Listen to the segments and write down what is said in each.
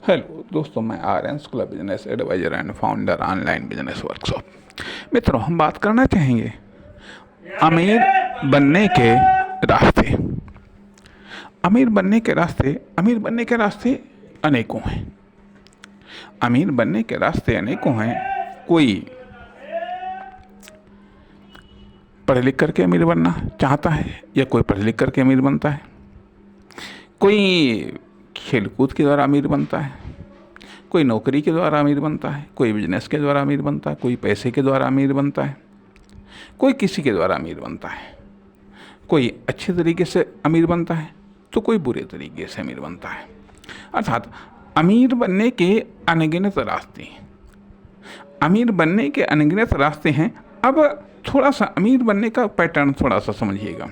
Hello दोस्तों, मैं Aryan club business advisor and founder online business workshop. मित्रों, हम बात करना चाहेंगे अमीर बनने के रास्ते। अमीर बनने के रास्ते अनेकों हैं। अमीर बनने के रास्ते अनेकों हैं। कोई पढ़ लिख करके अमीर बनना चाहता है या कोई पढ़ लिख करके अमीर बनता है। कोई खेलकूद के द्वारा अमीर बनता है, कोई नौकरी के द्वारा अमीर बनता है, कोई बिजनेस के द्वारा अमीर बनता है, कोई पैसे के द्वारा अमीर बनता है, कोई किसी के द्वारा अमीर बनता है। कोई अच्छे तरीके से अमीर बनता है तो कोई बुरे तरीके से अमीर बनता है। अर्थात अमीर बनने के अनगिनत रास्ते अमीर बनने के अनगिनत रास्ते हैं। अब थोड़ा सा अमीर बनने का पैटर्न थोड़ा सा समझिएगा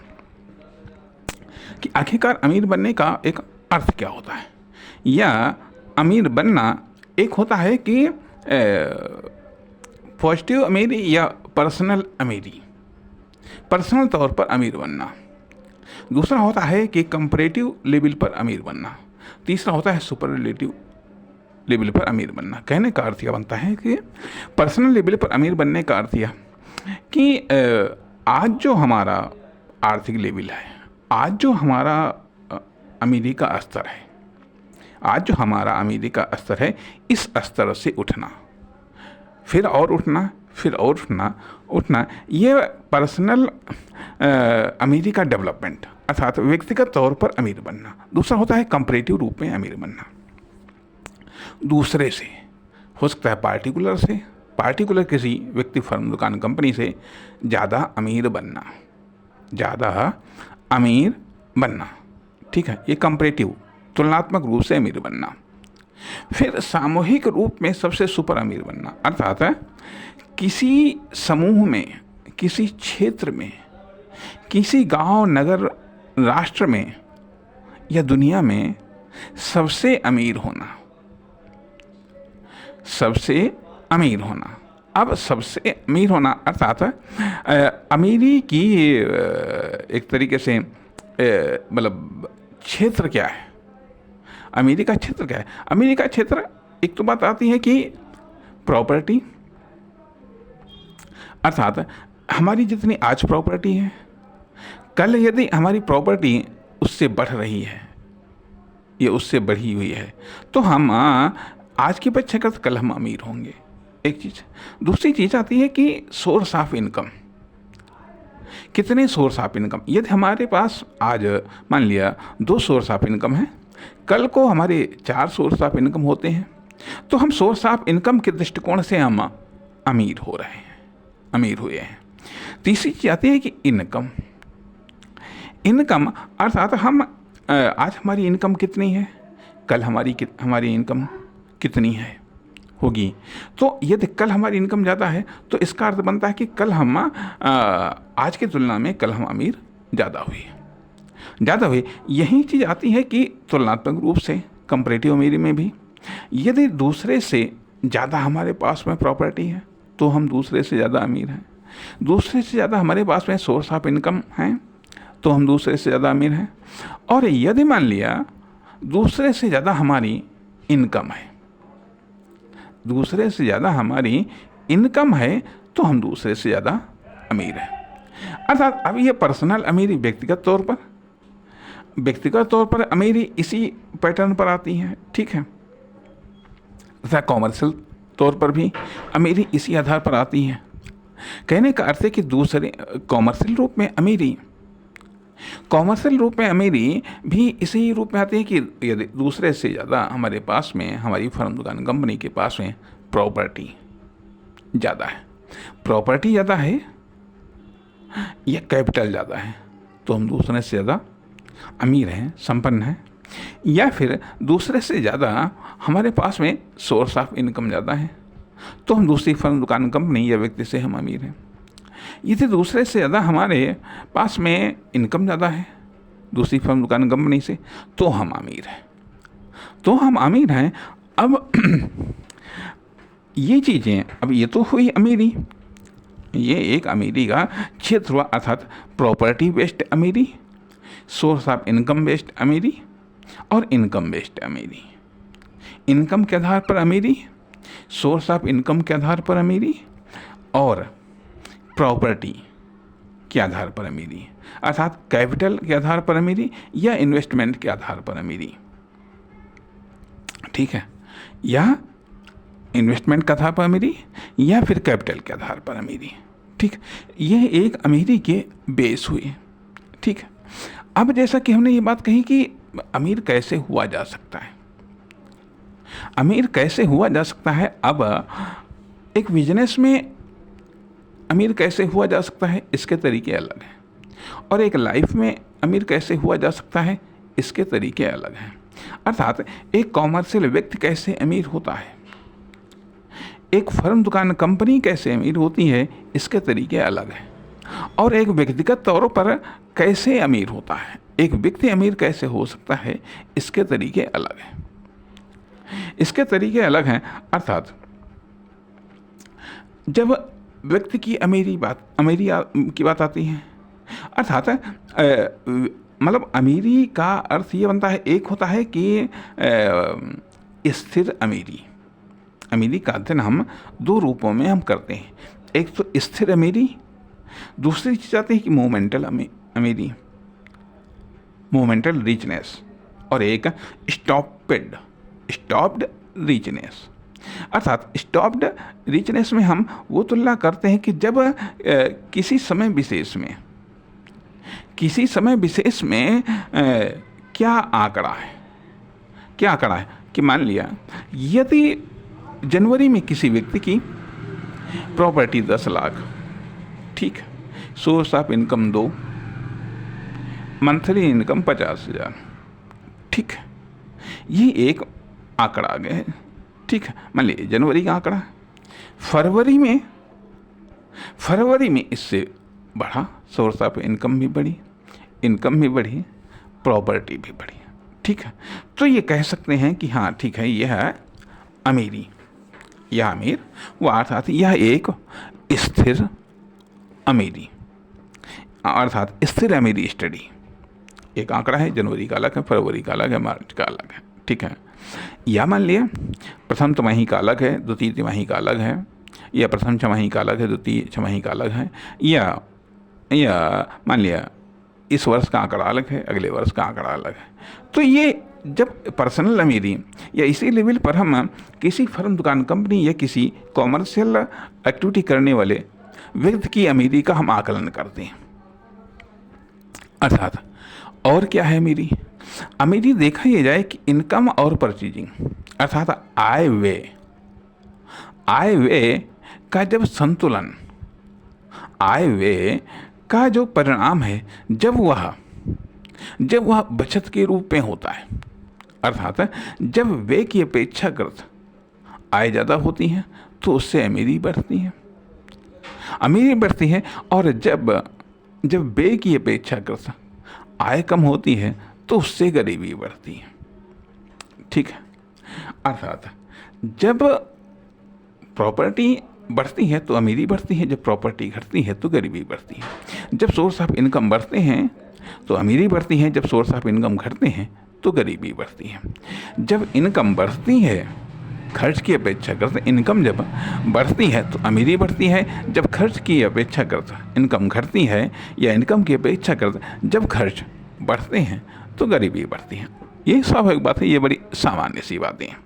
कि आखिरकार अमीर बनने का एक अर्थ क्या होता है। या अमीर बनना एक होता है कि पॉजिटिव अमीरी या पर्सनल अमीरी, पर्सनल तौर पर अमीर बनना। दूसरा होता है कि कंपैरेटिव लेवल पर अमीर बनना। तीसरा होता है सुपरलेटिव लेवल पर अमीर बनना। कहने का अर्थ यह बनता है कि पर्सनल लेवल पर अमीर बनने का अर्थ यह कि आज जो हमारा आर्थिक लेवल है, आज जो हमारा अमीरी का स्तर है, आज जो हमारा अमीरी का स्तर है, इस स्तर से उठना, फिर और उठना, फिर और उठना, ये पर्सनल अमीरी का डेवलपमेंट, अर्थात व्यक्तिगत तौर पर अमीर बनना। दूसरा होता है कंपैरेटिव रूप में अमीर बनना। दूसरे से हो सकता है पार्टिकुलर किसी व्यक्ति, फर्म, दुकान, कंपनी से ज़्यादा अमीर बनना। ठीक है, ये कंपैरेटिव, तुलनात्मक रूप से अमीर बनना। फिर सामूहिक रूप में सबसे सुपर अमीर बनना, अर्थात किसी समूह में, किसी क्षेत्र में, किसी गांव, नगर, राष्ट्र में या दुनिया में सबसे अमीर होना। अब सबसे अमीर होना अर्थात अमीरी की एक तरीके से मतलब क्षेत्र क्या है, अमीरी का क्षेत्र क्या है। अमीरी का क्षेत्र, एक तो बात आती है कि प्रॉपर्टी, अर्थात हमारी जितनी आज प्रॉपर्टी है, कल यदि हमारी प्रॉपर्टी उससे बढ़ रही है या उससे बढ़ी हुई है तो हम आज की अपेक्षा कर कल हम अमीर होंगे, एक चीज़। दूसरी चीज़ आती है कि सोर्स ऑफ इनकम, कितने सोर्स ऑफ इनकम। यदि हमारे पास आज मान लिया 2 सोर्स ऑफ इनकम है, कल को हमारे 4 सोर्स ऑफ इनकम होते हैं, तो हम सोर्स ऑफ इनकम के दृष्टिकोण से हम अमीर हुए हैं। तीसरी चीज़ आती है कि इनकम, अर्थात हम आज हमारी इनकम कितनी है, कल हमारी इनकम कितनी है होगी। तो यदि कल हमारी इनकम ज़्यादा है तो इसका अर्थ बनता है कि कल हम आज की तुलना में कल हम अमीर ज़्यादा हुए। यही चीज़ आती है कि तुलनात्मक रूप से कंपैरेटिव अमीरी में भी, यदि दूसरे से ज़्यादा हमारे पास में प्रॉपर्टी है तो हम दूसरे से ज़्यादा अमीर हैं। दूसरे से ज़्यादा हमारे पास में सोर्स ऑफ इनकम हैं तो हम दूसरे से ज़्यादा अमीर हैं। और यदि मान लिया दूसरे से ज़्यादा हमारी इनकम है, तो हम दूसरे से ज़्यादा अमीर हैं। अर्थात अब ये पर्सनल अमीरी व्यक्तिगत तौर पर अमीरी इसी पैटर्न पर आती है, ठीक है। तथा कॉमर्शियल तौर पर भी अमीरी इसी आधार पर आती है। कहने का अर्थ है कि दूसरे कॉमर्शियल रूप में अमीरी भी इसी रूप में आती है कि यदि दूसरे से ज़्यादा हमारे पास में, हमारी फर्म, दुकान, कंपनी के पास में प्रॉपर्टी ज़्यादा है या कैपिटल ज़्यादा है तो हम दूसरे से ज़्यादा अमीर हैं, संपन्न हैं। या फिर दूसरे से ज़्यादा हमारे पास में सोर्स ऑफ इनकम ज़्यादा है तो हम दूसरी फर्म, दुकान, कंपनी या व्यक्ति से हम अमीर हैं। यदि दूसरे से ज़्यादा हमारे पास में इनकम ज़्यादा है दूसरी फर्म, दुकान, कंपनी से तो हम अमीर हैं। अब ये चीज़ें, अब ये तो हुई अमीरी, ये एक अमीरी का क्षेत्र हुआ, अर्थात प्रॉपर्टी बेस्ड अमीरी, सोर्स ऑफ इनकम बेस्ड अमीरी और इनकम बेस्ड अमीरी। इनकम के आधार पर अमीरी, सोर्स ऑफ इनकम के आधार पर अमीरी, और प्रॉपर्टी के आधार पर अमीरी, अर्थात कैपिटल के आधार पर अमीरी या इन्वेस्टमेंट के आधार पर अमीरी। ठीक है, या इन्वेस्टमेंट के आधार पर अमीरी या फिर कैपिटल के आधार पर अमीरी। ठीक, ये एक अमीरी के बेस हुए। ठीक है, अब जैसा कि हमने ये बात कही कि अमीर कैसे हुआ जा सकता है, अमीर कैसे हुआ जा सकता है। अब एक बिजनेस में अमीर कैसे हुआ जा सकता है, इसके तरीके अलग हैं, और एक लाइफ में अमीर कैसे हुआ जा सकता है, इसके तरीके अलग हैं। अर्थात एक कॉमर्शियल व्यक्ति कैसे अमीर होता है, एक फर्म दुकान कंपनी कैसे अमीर होती है, इसके तरीके अलग हैं। और एक व्यक्तिगत तौर पर कैसे अमीर होता है, एक व्यक्ति अमीर कैसे हो सकता है, इसके तरीके अलग हैं, इसके तरीके अलग हैं। अर्थात जब व्यक्ति की अमीरी की बात आती है, अर्थात मतलब अमीरी का अर्थ ये बनता है, एक होता है कि स्थिर अमीरी। अमीरी का अध्ययन हम दो रूपों में हम करते हैं, एक तो स्थिर अमीरी, दूसरी चीज़ आती है कि मोमेंटल अमीरी, मोमेंटल रिचनेस, और एक स्टॉप्ड रिचनेस। अर्थात स्टॉप्ड रिचनेस में हम वो तुलना करते हैं कि जब किसी समय विशेष में क्या आंकड़ा है कि मान लिया यदि जनवरी में किसी व्यक्ति की प्रॉपर्टी 10 लाख, ठीक, source of income 2, monthly income 50,000, ठीक, ये एक आंकड़ा आ गया है। ठीक है, मान लीजिए जनवरी का आंकड़ा। फरवरी में इससे बढ़ा, सोर्स ऑफ इनकम भी बढ़ी, प्रॉपर्टी भी बढ़ी। ठीक है, तो ये कह सकते हैं कि हाँ ठीक है, यह है अमीरी, यह अमीर वो अर्थात यह एक स्थिर अमीरी, अर्थात स्थिर अमीरी स्टडी। एक आंकड़ा है, जनवरी का अलग है, फरवरी का अलग है, मार्च का अलग है। ठीक है, या मान लिया प्रथम तिमाही का अलग है, द्वितीय तिमाही का अलग है, या प्रथम छमाही का अलग है, द्वितीय छमाही का अलग है, या मान लिया इस वर्ष का आंकड़ा अलग है, अगले वर्ष का आंकड़ा अलग है। तो ये जब पर्सनल अमीरी या इसी लेवल पर हम किसी फर्म दुकान कंपनी या किसी कॉमर्शियल एक्टिविटी करने वाले व्यक्ति की अमीरी का हम आकलन करते हैं। अर्थात और क्या है अमीरी? अमीरी देखा यह जाए कि इनकम और परचेजिंग, अर्थात आय व्यय का जब संतुलन, आय व्यय का जो परिणाम है जब वह बचत के रूप में होता है, अर्थात जब व्यय की अपेक्षाकृत आय ज़्यादा होती है तो उससे अमीरी बढ़ती है, और जब व्यय की अपेक्षाकृत आय कम होती है तो उससे गरीबी बढ़ती है। ठीक है, अर्थात जब प्रॉपर्टी बढ़ती है तो अमीरी बढ़ती है, जब प्रॉपर्टी घटती है तो गरीबी बढ़ती है। जब सोर्स ऑफ इनकम बढ़ते हैं तो अमीरी बढ़ती है, जब सोर्स ऑफ इनकम घटते हैं तो गरीबी बढ़ती है। जब इनकम बढ़ती है खर्च की अपेक्षा करते, इनकम जब बढ़ती है तो अमीरी बढ़ती है, जब खर्च की अपेक्षा करते इनकम घटती है, या इनकम की अपेक्षा करते जब खर्च बढ़ते हैं तो गरीबी बढ़ती है। ये स्वाभाविक बात है, ये बड़ी सामान्य सी बातें हैं,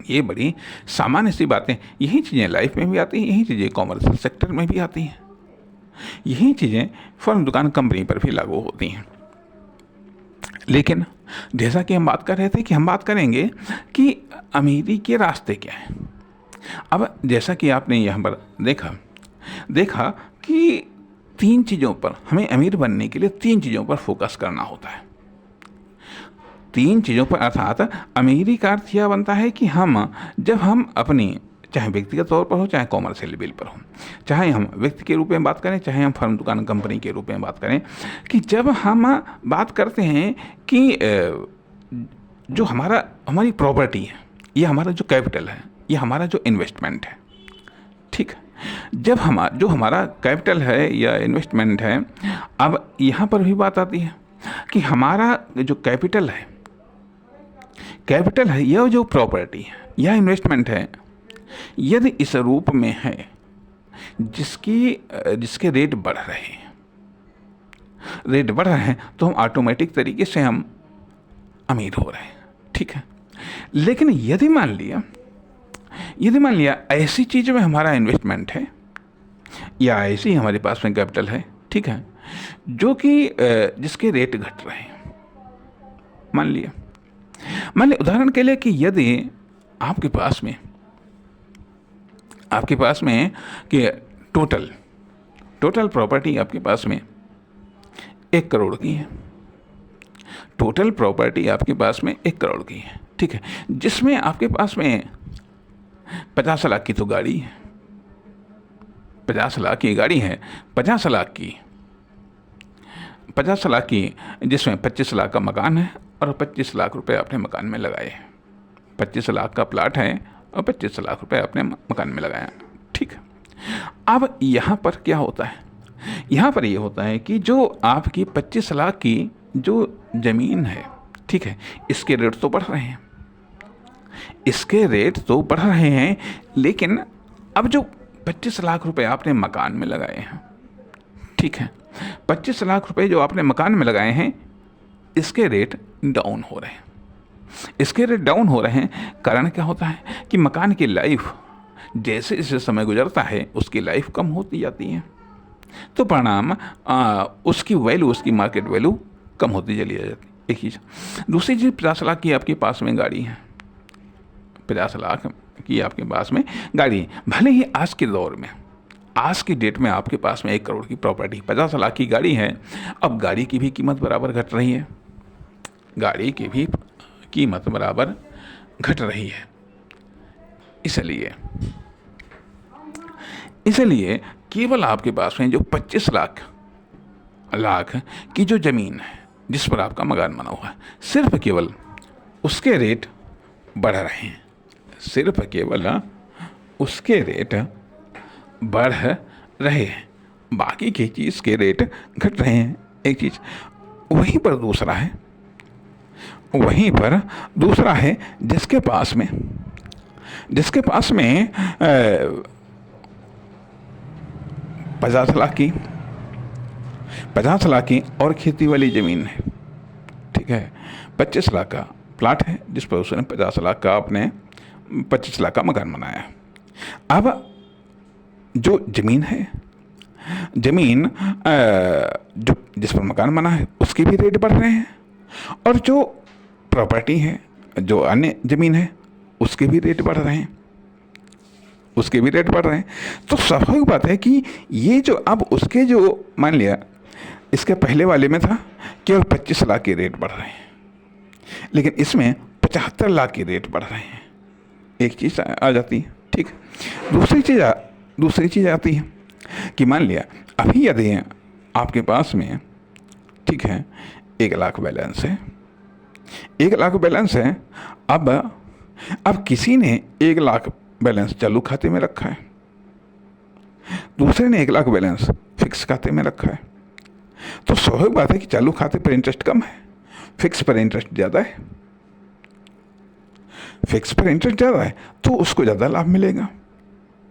ये बड़ी सामान्य सी बातें। यही चीज़ें लाइफ में भी आती हैं, यही चीज़ें कॉमर्शियल सेक्टर में भी आती हैं, यही चीज़ें फर्म दुकान कंपनी पर भी लागू होती हैं। लेकिन जैसा कि हम बात कर रहे थे कि हम बात करेंगे कि अमीरी के रास्ते क्या हैं। अब जैसा कि आपने यहाँ पर देखा कि 3 चीज़ों पर हमें अमीर बनने के लिए 3 चीज़ों पर फोकस करना होता है। 3 चीज़ों पर, अर्थात अमीरी का अर्थ यह बनता है कि जब हम अपनी, चाहे व्यक्तिगत तौर पर हो चाहे कॉमर्शियल लेवल पर हो, चाहे हम व्यक्ति के रूप में बात करें चाहे हम फर्म दुकान कंपनी के रूप में बात करें, कि जब हम बात करते हैं कि जो हमारी प्रॉपर्टी है, ये हमारा जो कैपिटल है, ये हमारा जो इन्वेस्टमेंट है, ठीक, जब जो हमारा कैपिटल है या इन्वेस्टमेंट है, अब यहाँ पर भी बात आती है कि हमारा जो कैपिटल है, कैपिटल है, यह जो प्रॉपर्टी है, यह इन्वेस्टमेंट है, यदि इस रूप में है जिसके रेट बढ़ रहे हैं, तो हम ऑटोमेटिक तरीके से हम अमीर हो रहे हैं, ठीक है। लेकिन यदि मान लिया ऐसी चीज़ में हमारा इन्वेस्टमेंट है या ऐसी हमारे पास में कैपिटल है, ठीक है, जो कि जिसके रेट घट रहे हैं, मान लिया उदाहरण के लिए कि यदि आपके पास में कि टोटल प्रॉपर्टी आपके पास में 1 करोड़ की है, टोटल प्रॉपर्टी आपके पास में 1 करोड़ की है, ठीक है, जिसमें आपके पास में 50 लाख की तो गाड़ी है, 50 लाख की गाड़ी है, 50 लाख की जिसमें 25 लाख का मकान है और 25 लाख रुपए आपने मकान में लगाए हैं। 25 लाख का प्लाट है और 25 लाख रुपए आपने मकान में लगाया, ठीक है। अब यहाँ पर क्या होता है, यहाँ पर ये होता है कि जो आपकी 25 लाख की जो ज़मीन है, ठीक है, इसके रेट तो बढ़ रहे हैं, लेकिन अब जो 25 लाख रुपए आपने मकान में लगाए हैं, ठीक है, 25 लाख रुपए जो आपने मकान में लगाए हैं, इसके रेट डाउन हो रहे हैं। कारण क्या होता है कि मकान की लाइफ जैसे जैसे समय गुजरता है उसकी लाइफ कम होती जाती है, तो परिणाम उसकी मार्केट वैल्यू कम होती चली जाती है, एक चीज़। दूसरी चीज़, 50 लाख की आपके पास में गाड़ी है, 50 लाख की आपके पास में गाड़ी है, भले ही आज के दौर में, आज की डेट में आपके पास में 1 करोड़ की प्रॉपर्टी, 50 लाख की गाड़ी है, अब गाड़ी की भी कीमत बराबर घट रही है, इसलिए केवल आपके पास में जो 25 लाख की जो ज़मीन है जिस पर आपका मकान बना हुआ है, सिर्फ केवल उसके रेट बढ़ रहे हैं, बाकी की चीज़ के रेट घट रहे हैं, एक चीज़। वहीं पर दूसरा है जिसके पास में 50 लाख की और खेती वाली ज़मीन है, ठीक है, 25 लाख का प्लाट है जिस पर उसने 50 लाख का अपने 25 लाख का मकान बनाया। अब जो ज़मीन जो जिस पर मकान बना है उसके भी रेट बढ़ रहे हैं, और जो प्रॉपर्टी है, जो अन्य ज़मीन है, उसके भी रेट बढ़ रहे हैं, तो स्वाभाविक बात है कि ये जो अब उसके जो मान लिया इसके पहले वाले में था केवल 25 लाख के रेट बढ़ रहे हैं, लेकिन इसमें 75 लाख के रेट बढ़ रहे हैं, एक चीज़ आ जाती है, ठीक। दूसरी चीज़ आती है कि मान लिया अभी यदि आपके पास में, ठीक है, 1 लाख बैलेंस है, अब किसी ने 1 लाख बैलेंस चालू खाते में रखा है, दूसरे ने 1 लाख बैलेंस फिक्स खाते में रखा है, तो स्वाभाविक बात है कि चालू खाते पर इंटरेस्ट कम है, फिक्स पर इंटरेस्ट ज़्यादा है, तो उसको ज़्यादा लाभ मिलेगा,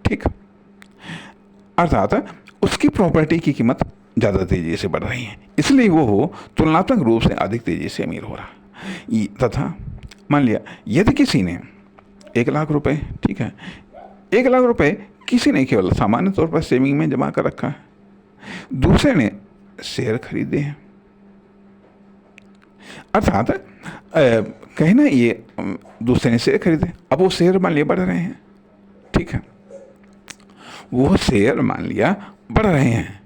ठीक। अर्थात उसकी प्रॉपर्टी की कीमत ज़्यादा तेज़ी से बढ़ रही है, इसलिए वो तुलनात्मक रूप से अधिक तेज़ी से अमीर हो रहा है। तथा मान लिया यदि किसी ने 1 लाख रुपए, ठीक है, 1 लाख रुपए किसी ने केवल सामान्य तौर पर सेविंग में जमा कर रखा है, दूसरे ने शेयर खरीदे हैं, अर्थात कहना ये दूसरे ने शेयर खरीदे, अब वो शेयर मान लिया बढ़ रहे हैं, ठीक है, वो शेयर मान लिया बढ़ रहे हैं,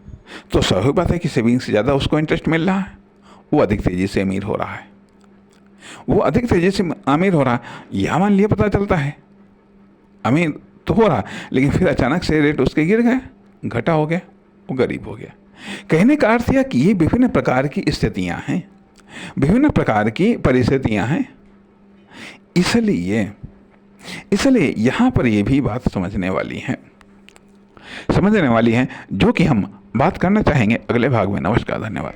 तो स्वाभाविक बात है कि सेविंग से ज़्यादा उसको इंटरेस्ट मिल रहा है, वो अधिक तेज़ी से अमीर हो रहा है, यह मान लिया पता चलता है अमीर तो हो रहा, लेकिन फिर अचानक से रेट उसके गिर गए, घटा हो गया, वो गरीब हो गया। कहने का अर्थ यह कि ये विभिन्न प्रकार की स्थितियाँ हैं, विभिन्न प्रकार की परिस्थितियाँ हैं, इसलिए यहाँ पर ये भी बात समझने वाली है जो कि हम बात करना चाहेंगे अगले भाग में। नमस्कार, धन्यवाद।